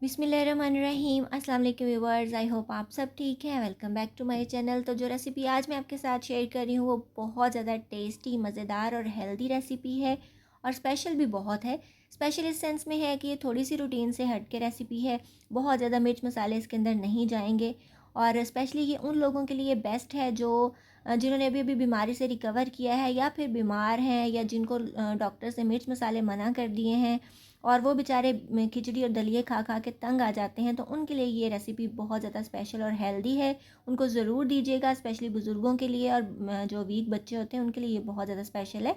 बिस्मिल्लाहिर्रहमानिर्रहीम। अस्सलाम वालेकुम व्यूअर्स, आई होप आप सब ठीक हैं। Welcome back to my channel. तो जो रेसिपी आज मैं आपके साथ शेयर कर रही हूँ वो बहुत ज़्यादा टेस्टी, मज़ेदार और हेल्दी रेसिपी है और स्पेशल भी बहुत है। स्पेशल इस सेंस में है कि ये थोड़ी सी रूटीन से हट के रेसिपी है। बहुत ज़्यादा मिर्च मसाले इसके अंदर नहीं जाएंगे और स्पेशली ये उन लोगों के लिए बेस्ट है जो जिन्होंने अभी अभी बीमारी से रिकवर किया है या फिर बीमार हैं या जिनको डॉक्टर से मिर्च मसाले मना कर दिए हैं और वो बेचारे खिचड़ी और दलिए खा खा के तंग आ जाते हैं, तो उनके लिए ये रेसिपी बहुत ज़्यादा स्पेशल और हेल्दी है। उनको ज़रूर दीजिएगा, स्पेशली बुज़ुर्गों के लिए और जो वीक बच्चे होते हैं उनके लिए ये बहुत ज़्यादा स्पेशल है।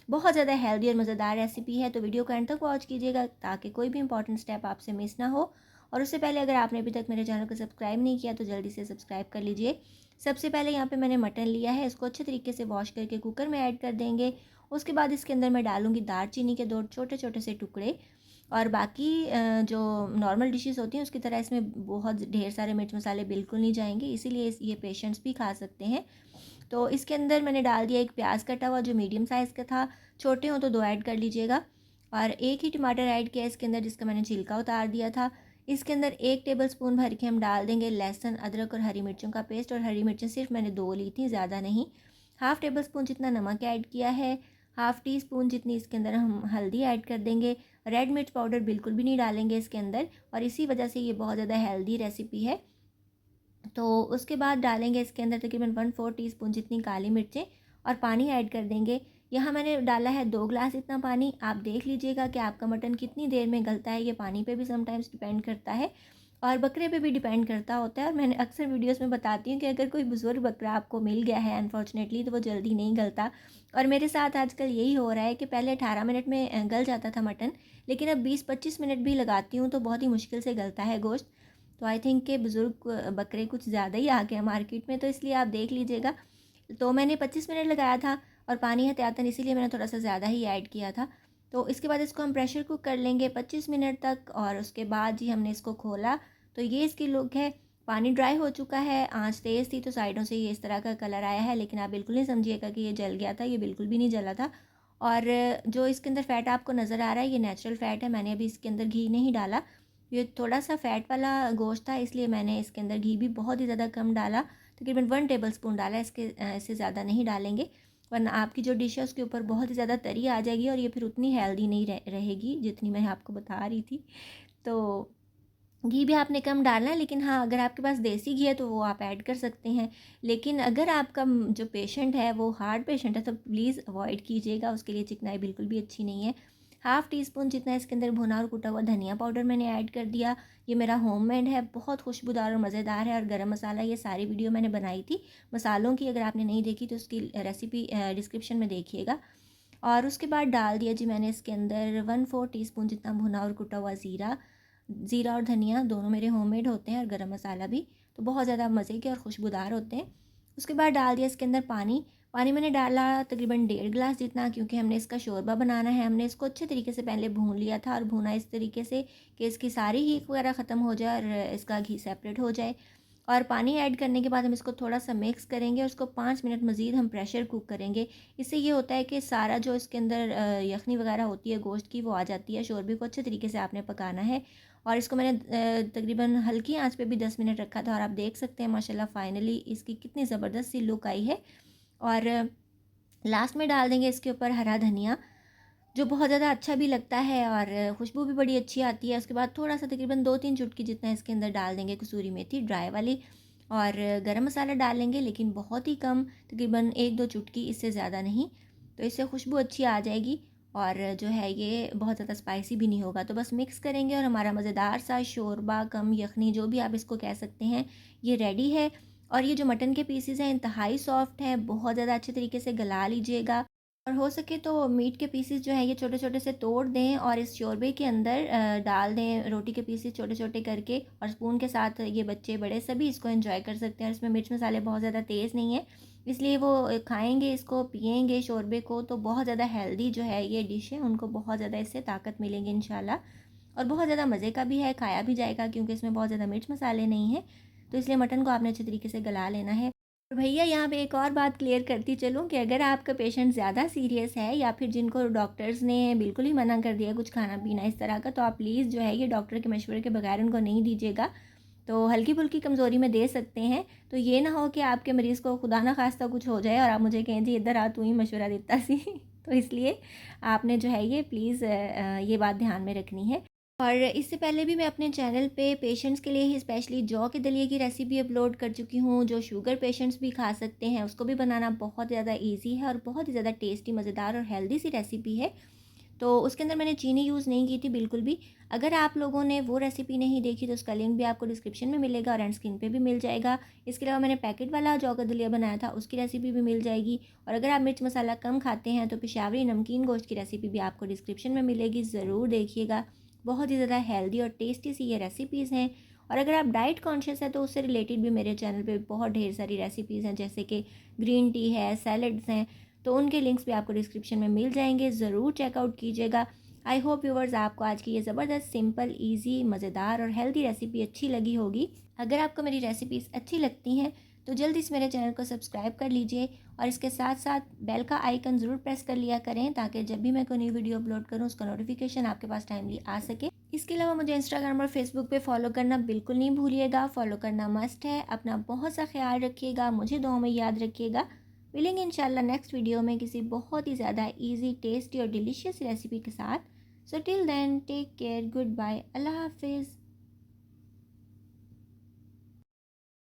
बहुत ज़्यादा हेल्दी और मज़ेदार रेसिपी है, तो वीडियो को एंड तक वॉच कीजिएगा ताकि कोई भी इंपॉर्टेंट स्टेप आपसे मिस ना हो। और उससे पहले अगर आपने अभी तक मेरे चैनल को सब्सक्राइब नहीं किया तो जल्दी से सब्सक्राइब कर लीजिए। सबसे पहले यहाँ पे मैंने मटन लिया है, इसको अच्छे तरीके से वॉश करके कुकर में ऐड कर देंगे। उसके बाद इसके अंदर मैं डालूँगी दालचीनी के 2 छोटे छोटे से टुकड़े। और बाकी जो नॉर्मल डिशेस होती हैं उसकी तरह इसमें बहुत ढेर सारे मिर्च मसाले बिल्कुल नहीं जाएंगे, इसीलिए ये पेशेंट्स भी खा सकते हैं। तो इसके अंदर मैंने डाल दिया एक प्याज कटा हुआ जो मीडियम साइज़ का था, छोटे हों तो 2 ऐड कर लीजिएगा। और एक ही टमाटर ऐड किया इसके अंदर जिसका मैंने छिलका उतार दिया था। इसके अंदर 1 टेबलस्पून भर के हम डाल देंगे लहसुन, अदरक और हरी मिर्चों का पेस्ट। और हरी मिर्चें सिर्फ मैंने 2 ली थी, ज़्यादा नहीं। हाफ़ टेबल स्पून जितना नमक ऐड किया है। हाफ़ टी स्पून जितनी इसके अंदर हम हल्दी ऐड कर देंगे। रेड मिर्च पाउडर बिल्कुल भी नहीं डालेंगे इसके अंदर, और इसी वजह से ये बहुत ज़्यादा हेल्दी रेसिपी है। तो उसके बाद डालेंगे इसके अंदर तकरीबन 1/4 टीस्पून जितनी काली मिर्चें और पानी ऐड कर देंगे। यहाँ मैंने डाला है 2 ग्लास इतना पानी। आप देख लीजिएगा कि आपका मटन कितनी देर में गलता है, ये पानी पे भी समटाइम्स डिपेंड करता है और बकरे पे भी डिपेंड करता होता है। और मैंने अक्सर वीडियोस में बताती हूँ कि अगर कोई बुज़ुर्ग बकरा आपको मिल गया है अनफॉर्चुनेटली तो वो जल्दी नहीं गलता। और मेरे साथ आजकल यही हो रहा है कि पहले 18 मिनट में गल जाता था मटन, लेकिन अब 20-25 मिनट भी लगाती हूँ तो बहुत ही मुश्किल से गलता है गोश्त। तो आई थिंक के बुज़ुर्ग बकरे कुछ ज़्यादा ही आ गए मार्केट में, तो इसलिए आप देख लीजिएगा। तो मैंने 25 मिनट लगाया था और पानी एहतियातन इसीलिए मैंने थोड़ा सा ज़्यादा ही ऐड किया था। तो इसके बाद इसको हम प्रेशर कुक कर लेंगे 25 मिनट तक और उसके बाद जी हमने इसको खोला तो ये इसकी लुक है। पानी ड्राई हो चुका है, आंच तेज़ थी तो साइडों से ये इस तरह का कलर आया है, लेकिन आप बिल्कुल नहीं समझिएगा कि ये जल गया था, ये बिल्कुल भी नहीं जला था। और जो इसके अंदर फ़ैट आपको नज़र आ रहा है ये नेचुरल फ़ैट है, मैंने अभी इसके अंदर घी नहीं डाला। ये थोड़ा सा फ़ैट वाला गोश्त था इसलिए मैंने इसके अंदर घी भी बहुत ही ज़्यादा कम डाला, तकरीबन 1 टेबलस्पून डाला। इससे ज़्यादा नहीं डालेंगे वरना आपकी जो डिश है उसके ऊपर बहुत ही ज़्यादा तरी आ जाएगी और ये फिर उतनी हेल्दी नहीं रहेगी जितनी मैं आपको बता रही थी। तो घी भी आपने कम डालना है, लेकिन हाँ अगर आपके पास देसी घी है तो वो आप ऐड कर सकते हैं। लेकिन अगर आपका जो पेशेंट है वो हार्ट पेशेंट है तो प्लीज़ अवॉइड कीजिएगा, उसके लिए चिकनाई बिल्कुल भी अच्छी नहीं है। हाफ़ टी स्पून जितना इसके अंदर भुना और कुटा हुआ धनिया पाउडर मैंने ऐड कर दिया। ये मेरा होममेड है, बहुत खुशबूदार और मज़ेदार है। और गरम मसाला, ये सारी वीडियो मैंने बनाई थी मसालों की, अगर आपने नहीं देखी तो उसकी रेसिपी डिस्क्रिप्शन में देखिएगा। और उसके बाद डाल दिया जी मैंने इसके अंदर 1/4 टीस्पून जितना भुना और कुटा हुआ ज़ीरा। ज़ीरा और धनिया दोनों मेरे होममेड होते हैं और गरम मसाला भी, तो बहुत ज़्यादा मज़े के और खुशबूदार होते हैं। उसके बाद डाल दिया इसके अंदर पानी। पानी मैंने डाला तकरीबन 1.5 गिलास जितना, क्योंकि हमने इसका शोरबा बनाना है। हमने इसको अच्छे तरीके से पहले भून लिया था और भूना इस तरीके से कि इसकी सारी हीक वगैरह ख़त्म हो जाए और इसका घी सेपरेट हो जाए। और पानी ऐड करने के बाद हम इसको थोड़ा सा मिक्स करेंगे और उसको 5 मिनट मज़ीद हम प्रेशर कुक करेंगे। इससे ये होता है कि सारा जो इसके अंदर यखनी वगैरह होती है गोश्त की वो आ जाती है। शोरबे को अच्छे तरीके से आपने पकाना है और इसको मैंने तकरीबन हल्की आंच पे भी 10 मिनट रखा था और आप देख सकते हैं माशाल्लाह फाइनली इसकी कितनी ज़बरदस्त सी लुक आई है। और लास्ट में डाल देंगे इसके ऊपर हरा धनिया, जो बहुत ज़्यादा अच्छा भी लगता है और खुशबू भी बड़ी अच्छी आती है। उसके बाद थोड़ा सा तकरीबन 2-3 चुटकी जितना इसके अंदर डाल देंगे कसूरी मेथी ड्राई वाली। और गरम मसाला डालेंगे लेकिन बहुत ही कम, तकरीबन 1-2 चुटकी, इससे ज़्यादा नहीं। तो इससे खुशबू अच्छी आ जाएगी और जो है ये बहुत ज़्यादा स्पाइसी भी नहीं होगा। तो बस मिक्स करेंगे और हमारा मज़ेदार सा शोरबा कम यखनी जो भी आप इसको कह सकते हैं ये रेडी है। और ये जो मटन के पीसेस हैं इंतहाई सॉफ्ट हैं, बहुत ज़्यादा अच्छे तरीके से गला लीजिएगा। और हो सके तो मीट के पीसेस जो हैं ये छोटे छोटे से तोड़ दें और इस शोरबे के अंदर डाल दें, रोटी के पीसेस छोटे छोटे करके, और स्पून के साथ ये बच्चे बड़े सभी इसको एंजॉय कर सकते हैं। और इसमें मिर्च मसाले बहुत ज़्यादा तेज़ नहीं है, इसलिए वो खाएंगे इसको, पियेंगे शोरबे को, तो बहुत ज़्यादा हेल्दी जो है ये डिश है, उनको बहुत ज़्यादा इससे ताकत मिलेंगी इंशाल्लाह। और बहुत ज़्यादा मज़े का भी है, खाया भी जाएगा क्योंकि इसमें बहुत ज़्यादा मिर्च मसाले नहीं हैं। तो इसलिए मटन को आपने अच्छे तरीके से गला लेना है। और भैया यहाँ पे एक और बात क्लियर करती चलूँ कि अगर आपका पेशेंट ज़्यादा सीरियस है या फिर जिनको डॉक्टर्स ने बिल्कुल ही मना कर दिया कुछ खाना पीना इस तरह का, तो आप प्लीज़ जो है ये डॉक्टर के मशवरे के बगैर उनको नहीं दीजिएगा। तो हल्की फुल्की कमज़ोरी में दे सकते हैं, तो ये ना हो कि आपके मरीज़ को खुदा ना खास्ता कुछ हो जाए और आप मुझे कहें जी इधर आ तू ही मशवरा देता सी तो इसलिए आपने जो है ये प्लीज़ ये बात ध्यान में रखनी है। और इससे पहले भी मैं अपने चैनल पे पेशेंट्स के लिए ही स्पेशली जौ के दलिए की रेसिपी अपलोड कर चुकी हूँ, जो शुगर पेशेंट्स भी खा सकते हैं। उसको भी बनाना बहुत ज़्यादा इजी है और बहुत ही ज़्यादा टेस्टी, मज़ेदार और हेल्दी सी रेसिपी है। तो उसके अंदर मैंने चीनी यूज़ नहीं की थी बिल्कुल भी। अगर आप लोगों ने वो रेसिपी नहीं देखी तो उसका लिंक भी आपको डिस्क्रिप्शन में मिलेगा और एंड स्क्रीन पे भी मिल जाएगा। इसके अलावा मैंने पैकेट वाला जौ का दलिया बनाया था, उसकी रेसिपी भी मिल जाएगी। और अगर आप मिर्च मसाला कम खाते हैं तो पेशावरी नमकीन गोश्त की रेसिपी भी आपको डिस्क्रिप्शन में मिलेगी, ज़रूर देखिएगा। बहुत ही ज़्यादा हेल्दी और टेस्टी सी ये रेसिपीज़ हैं। और अगर आप डाइट कॉन्शियस है तो उससे रिलेटेड भी मेरे चैनल पे बहुत ढेर सारी रेसिपीज़ हैं, जैसे कि ग्रीन टी है, सैलड्स हैं, तो उनके लिंक्स भी आपको डिस्क्रिप्शन में मिल जाएंगे, ज़रूर चेकआउट कीजिएगा। आई होप व्यूवर्स आपको आज की ये ज़बरदस्त सिंपल ईजी मज़ेदार और हेल्दी रेसिपी अच्छी लगी होगी। अगर आपको मेरी रेसिपीज़ अच्छी लगती हैं तो जल्दी से मेरे चैनल को सब्सक्राइब कर लीजिए और इसके साथ साथ बेल का आइकन ज़रूर प्रेस कर लिया करें, ताकि जब भी मैं कोई नई वीडियो अपलोड करूं उसका नोटिफिकेशन आपके पास टाइमली आ सके। इसके अलावा मुझे इंस्टाग्राम और फेसबुक पे फॉलो करना बिल्कुल नहीं भूलिएगा, फॉलो करना मस्ट है। अपना बहुत सा ख्याल रखिएगा, मुझे दुआओं में याद रखिएगा। मिलेंगे इंशाल्लाह नेक्स्ट वीडियो में किसी बहुत ही ज़्यादा ईजी, टेस्टी और डिलीशियस रेसिपी के साथ। So till then take care, good bye, Allah हाफिज़।